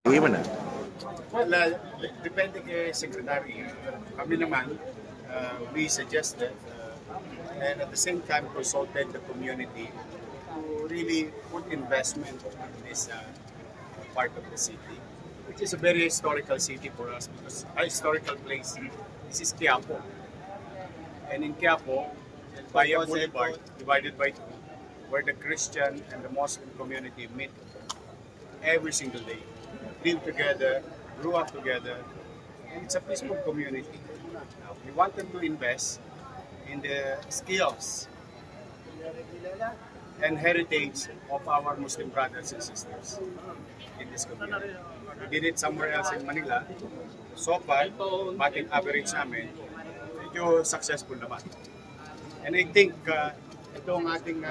Sige mo na. Well, depende kay Secretary. Kami naman, we suggested and at the same time consulted the community to really put investment in this part of the city, which is a very historical city for us because a historical place. This is Quiapo. And in Quiapo, Bayan Boulevard, divided by two, where the Christian and the Muslim community meet every single day, live together, grew up together, and it's a peaceful community. Now, we want them to invest in the skills and heritage of our Muslim brothers and sisters in this community. We did it somewhere else in Manila. So far, bating average namin, medyo successful naman. And I think ito ang ating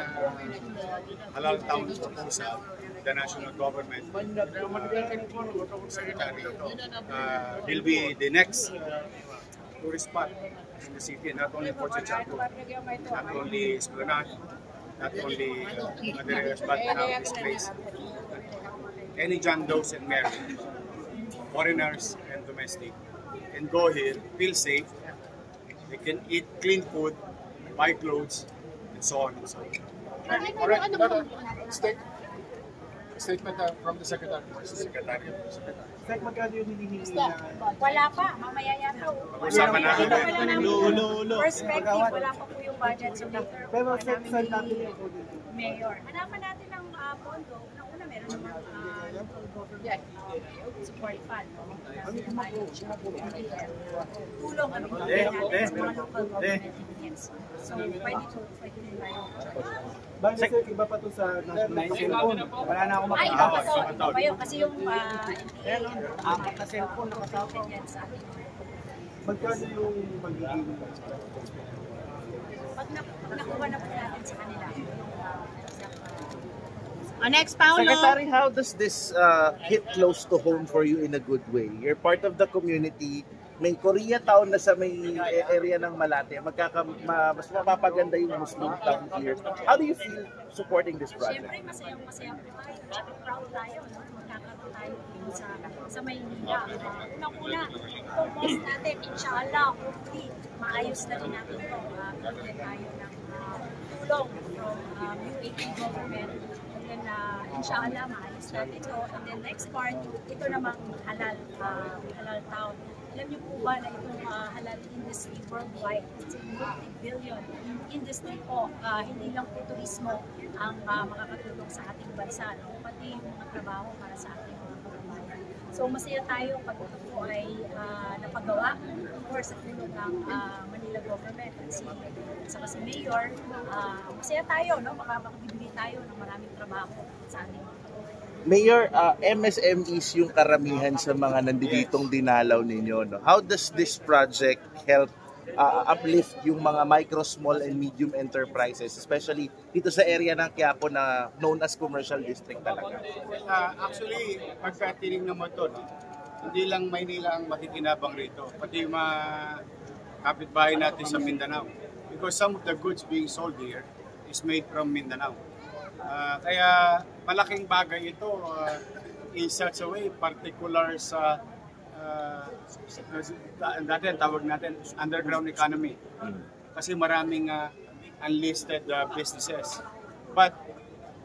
halal town proposal, the national government, Secretary, will be the next tourist spot in the city, not only Fort Santiago, not only Esplanade, not only Madagascar, but now this place. Any John Doe's and Mary, foreigners and domestic, can go here, feel safe, they can eat clean food, buy clothes, and so on and so on. Statement from the Secretary. Sek, magkano yung hinihingi na? Wala pa, mamaya yata. Usapan natin. Perspective, wala pa po yung budget. So later, Pero saan natin yung Mayor. Hanapan natin ng pondo. Una, meron naman government support fund. Tulong kami natin sa mga local government units. So, pwede din tayo. Bale, sir, iba pa to sa national cellphone. Wala na akong Ay, iba pa to. Iba pa yun. Kasi yung apat na cellphone nakasakot yan sa atin. Magkano yung magiging Pag nakuha na po natin sa kanila. Next, Paolo. Secretary, how does this hit close to home for you in a good way? You're part of the community. May Koreatown na sa may area ng Malate. Mas mapapaganda yung Muslim town here. How do you feel supporting this project? Siyempre, masayang-masaya po tayo. Tsaka proud tayo. No? Magkakaroon tayo sa Maynila. Unang-una, focus natin, inshallah, hopefully, maayos na rin natin ito. Bigyan tayo ng tulong from UAE government. And then, inshallah, maayos natin ito. And then, next part, ito namang halal town. Alam niyo po ba na itong halal industry worldwide, it's a multi-billion industry po, hindi lang po turismo ang makakatulong sa ating bansa, no? Pati yung mga trabaho para sa ating mga kababayan. So masaya tayo pag ito po ay napagawa, of course, sa tulong ng Manila government at saka si Mayor, masaya tayo, no? Makakabibigay tayo ng maraming trabaho sa ating mga Mayor, MSMEs yung karamihan sa mga nanditong dinalaw ninyo. No? How does this project help uplift yung mga micro, small, and medium enterprises, especially dito sa area ng Quiapo na known as commercial district talaga? Actually, pagka tinignan mo ito, no? Hindi lang Maynila ang makikinabang rito, pati yung mga kapitbahay natin sa Mindanao. Because some of the goods being sold here is made from Mindanao. Kaya malaking bagay ito in such a way, particular sa dati tawag natin underground economy. Kasi maraming unlisted businesses. But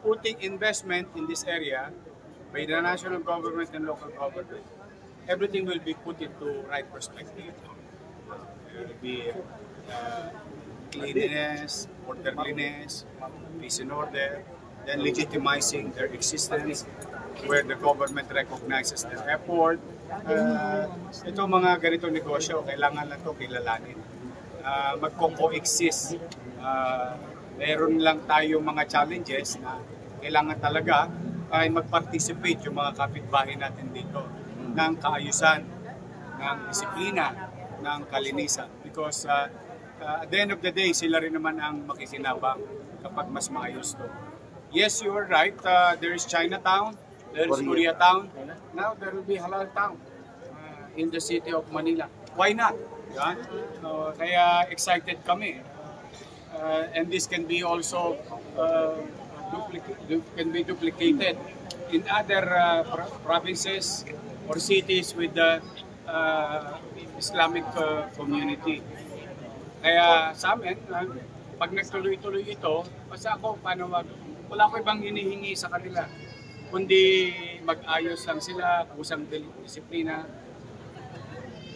putting investment in this area by the national government and local government, everything will be put into right perspective. There will be cleanliness, orderliness, peace and order, then legitimizing their existence where the government recognizes their effort. Ito mga ganito negosyo, kailangan lang ito kilalanin. Magko-coexist. Meron lang tayo mga challenges na kailangan talaga ay mag-participate yung mga kapitbahay natin dito ng kaayusan, ng disiplina, ng kalinisan. Because at the end of the day, sila rin naman ang makikinabang kapag mas maayos to. Yes, you are right. There is Chinatown, there is Koreatown. Now there will be Halal Town in the city of Manila. Why not? Yeah? Kaya excited kami. And this can be also duplicated in other provinces or cities with the Islamic community. Kaya sa amin, pag nagtuloy-tuloy ito, basta ako, wala ko ibang hinihingi sa kanila, kundi mag-ayos lang sila, kusang disiplina.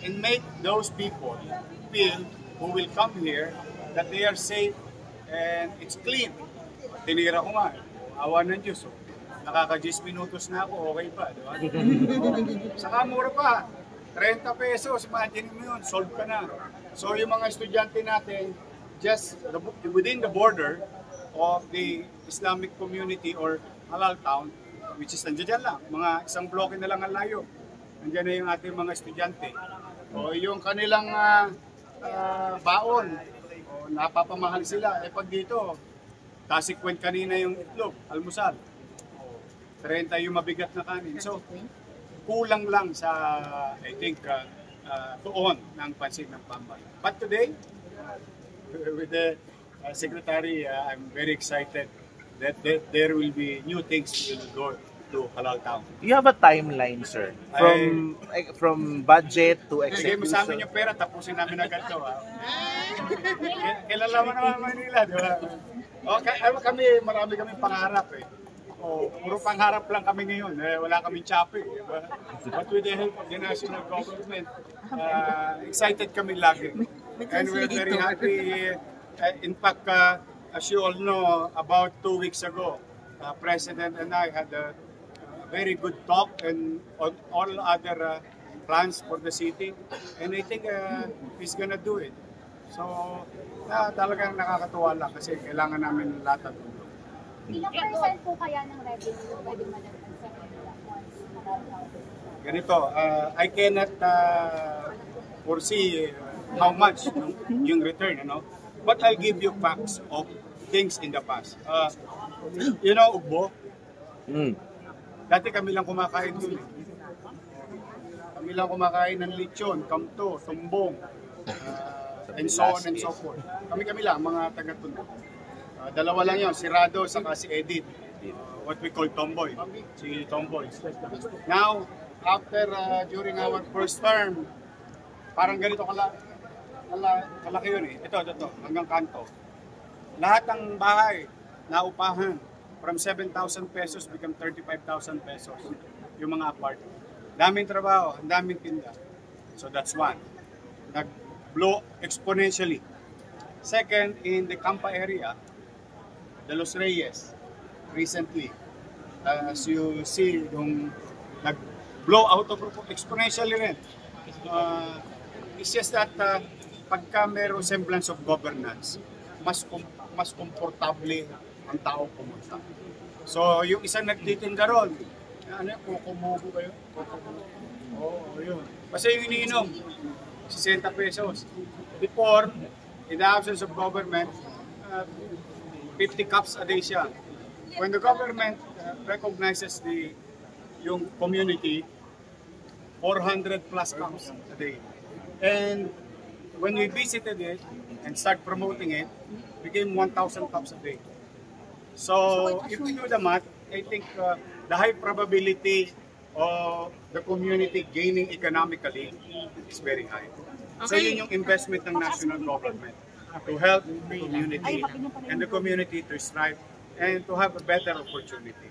And make those people feel who will come here that they are safe and it's clean. Tinira ko nga, awa ng Diyos. Nakaka-10 minutos na ako, okay pa. Diba? Saka mura pa, 30 pesos, imagine mo yun, solve ka na. So yung mga estudyante natin, just within the border of the Islamic community or Halal Town, which is nandiyan lang, mga isang bloke na lang ang layo. Nandiyan na yung ating mga estudyante. O yung kanilang baon, o, napapamahal sila. Eh pag dito, tasikwent kanina yung itlog, almusal. 30 yung mabigat na kanin. So, kulang lang sa, I think, tuon ng pansin ng Pambay. But today, with the Secretary, I'm very excited that there will be new things will go to Halal Town. You have a timeline, sir? From budget to Bigay mo sa amin execution? yung pera, tapusin namin agad ito. Kilala mo naman Manila, di ba? Kami, marami kaming pangarap eh. Puro pangarap lang kami ngayon. Wala kaming tsapi. But with the help of the national government, excited kami lagi. And we're very happy. In fact, as you all know, about 2 weeks ago, President and I had a very good talk and on all other plans for the city. And I think he's gonna do it. So, talagang nakakatuwa lang kasi kailangan namin lahat ng tulong. Ilang percent po kaya ng revenue pwede madagdag sa kanila once Halal? Ganito, I cannot foresee how much yung return, you know. But I'll give you facts of things in the past. You know, Ugbo? Dati kami lang kumakain dun. Kami lang kumakain ng lechon, kamto, tumbong, and so on and so forth. Kami lang, mga taga-tundo. Dalawa lang yun, si Rado saka si Edith. What we call Tomboy. Si Tomboy. Now, after during our first term, parang ganito kalaki yun eh. Ito, hanggang kanto. Lahat ng bahay na upahan, from 7,000 pesos become 35,000 pesos. Yung mga apartment. Daming trabaho, daming tinda. So that's one. Nag-blow exponentially. Second, in the Campa area, the Los Reyes, recently, as you see, yung nag-blow out of exponentially rin. It's just that pagka mayroong semblance of governance, mas komportable ang tao pumunta. So, yung isang nagtitinda ron, ano yung kukumubo kayo? Oo, yun. Kasi yung iniinom, 60 pesos. Before, in the absence of government, 50 cups a day siya. When the government recognizes yung community, 400 plus cups a day. And when we visited it and start promoting it, became 1,000 cups a day. So if you do the math, I think the high probability of the community gaining economically is very high. So yun yung investment ng national government to help the community and the community to strive and to have a better opportunity.